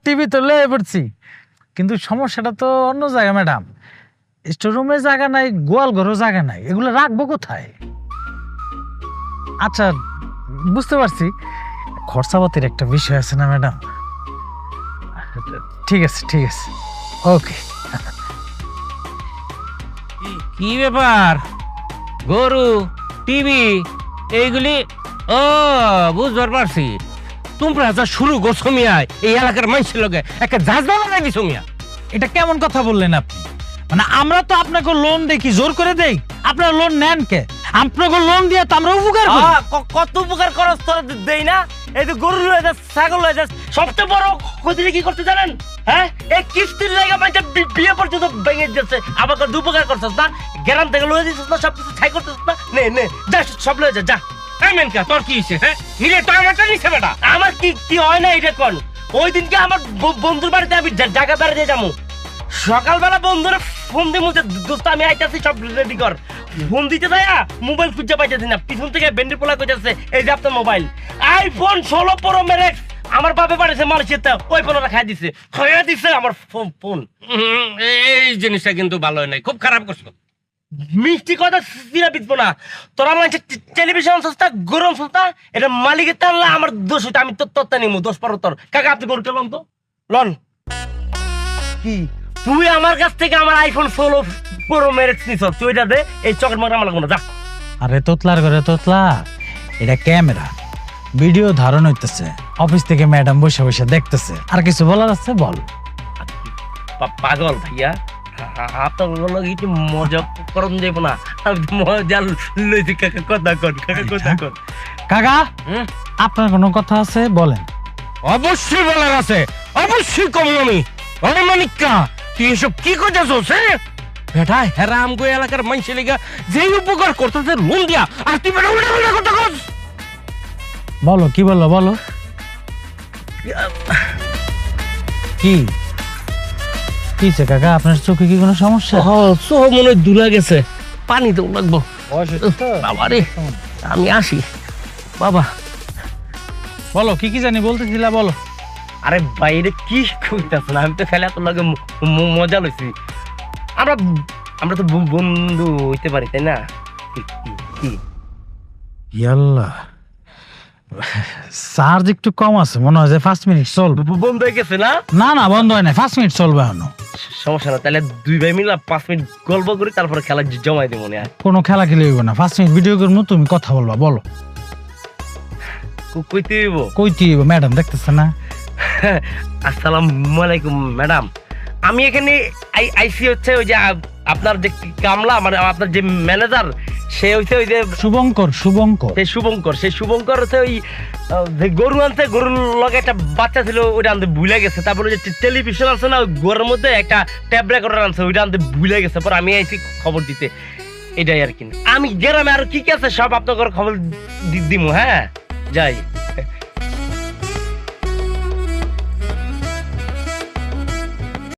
TV তো লয়ে পড়ছি, কিন্তু সমস্যাটা তো অন্য জায়গায় ম্যাডাম। স্টোররুমে জায়গা নাই, গোয়াল ঘরেও জায়গা নাই, এগুলো রাখবো কোথায়? আচ্ছা বুঝতে পারছি, খরচাপাতির একটা বিষয় আছে না ম্যাডাম। ঠিক আছে ঠিক আছে, ওকে। কি ব্যাপার, গরু, টিভি এইগুলি? ও বুঝবার পারছি, তোমরা যা শুরু করছো মিয়া এই এলাকার মানুষের লগে একটা জাজবা লাগাই দিছো মিয়া। এটা কেমন কথা বললেন আপনি? মানে আমরা তো আপনাকে লোন দেখি জোর করে দেই, আপনারা লোন নেন কে? আপনাকে লোন দিয়ে তো আমরা উপকার করি। কত উপকার করস তোর দেই না? এই যে গরু লয়ে যাস, ছাগল লয়ে যাস, সবচেয়ে বড় ক্ষতিটা কি করতে জানেন? হ্যাঁ, এই কিস্তির লাগা মানে বিয়ে পর্যন্ত ভেঙে যাচ্ছে, আবার উপকার করছস না, গ্রাম থেকে লয়ে দিছিস না, সবকিছু ছাই করতেছিস না, নে নে যা সব লয়ে যা যা। মেনকা তোর কি হইছে? হ্যাঁ নিলে তো আমারটা নিছে বেটা। আমার কি কি হয় না এটা কোন? ওই দিনকে আমার বন্ধুর বাড়িতে আমি জায়গা বেড়াতে যাবো, সকালবেলা বন্ধুরা ফোন দিয়ে মুছে, দোস্ত আমি আইতাছি সব রেডি কর। ফোন দিতে যায়া মোবাইল খুঁজে পাইতেছি না, পিছন থেকে বেন্ডি পোলা কইতাছে এই যে আপনার মোবাইল আইফোন 16 প্রো ম্যাক্স আমার বাপে পারেছে মালয়েশিয়াতে, ওই ফোনটা খাইয়া দিছে আমার ফোন। এই জিনিসটা কিন্তু ভালো হয় নাই, খুব খারাপ করছো। মিষ্টি কথা সিরা বিতবো না, তোরা মানে টেলিভিশন সংস্থা গরম সংস্থা, এটা মালিকের টানলে আমার দোষ হইতে আমি তোরটা নিমু, দোষ পর তোর। কাকা আপনি গরুটা লন তো, লন। কি তুই আমার কাছ থেকে আমার আইফোন 16 প্রো ম্যাক্স নিছ, তুই এটা দে, এই চকের মারা আমার লাগবো না, যা। আরে তোতলার ঘরে তোতলা, এটা ক্যামেরা, ভিডিও ধারণ হইতেছে, অফিস থেকে ম্যাডাম বসে বসে দেখতেছে। আর কিছু বলার আছে বল। পাগল ভাইয়া, আপনার একটু মজা করন যাইব না, মজা লইছি। কাকা কথা কন, কাকা কথা কন। কাকা আপনার কোনো কথা আছে বলেন। অবশ্যই বলার আছে, অবশ্যই কম আমি অমানিকা। তুই এসব কি করতেছস? বেটা হেরা আমগো এলাকার মানুষের লিগা যে উপকার করতেছে লোন দিয়া, আর তুই বেটা উল্টা উল্টা কথা কস। বলো কি বলো, বলো কি কিছে কাকা, আপনার চোখে কি কোনো সমস্যা? চোখ মনে হয় দুলা গেছে, পানি তো লাগবো। বাবা রে, আমি আসি বাবা। বলো কি কি জানি বলতেছিলা, বলো। আরে বাইরে কি কইতাছ না, আমি তো খেলা তোর লাগে মজা লইছি। আমরা তো বন্ধু হইতে পারি, তাই না? ইয়াল্লা, চার্জ একটু কম আছে, মনে হয় যে 5 মিনিট চলবে। বন্ধ হয়ে গেছে না? না না বন্ধ হয় না, 5 মিনিট চলবে এখনো। সমস্যা না, তাহলে দুই ভাই মিলে 5 মিনিট গল্প করি, তারপরে খেলা জমাই দিব না। কোনো খেলা খেলে হইব না, 5 মিনিট ভিডিও করবো, তুমি কথা বলবা, বলো। কইতে হইব? কইতে হইব, ম্যাডাম দেখতেছে না। আসসালামু আলাইকুম ম্যাডাম, আমি এখানে আইসি হচ্ছে ওই যে আপনার যে কামলা, মানে আপনার যে ম্যানেজার, সে হইছে ওই যে শুভঙ্কর। সেই শুভঙ্কর হচ্ছে ওই যে গরু আনছে, গরুর লগে একটা বাচ্চা ছিল, ওইটা আনতে ভুলে গেছে। তারপরে যে টেলিভিশন আছে না, ওই ঘরের মধ্যে একটা ট্যাব রেকর্ডার আনছে, ওইটা আনতে ভুলে গেছে। পরে আমি আইসি খবর দিতে, এটাই আর কি। আমি গ্রামে আর কি কি আছে সব আপনার খবর দিমু। হ্যাঁ যাই।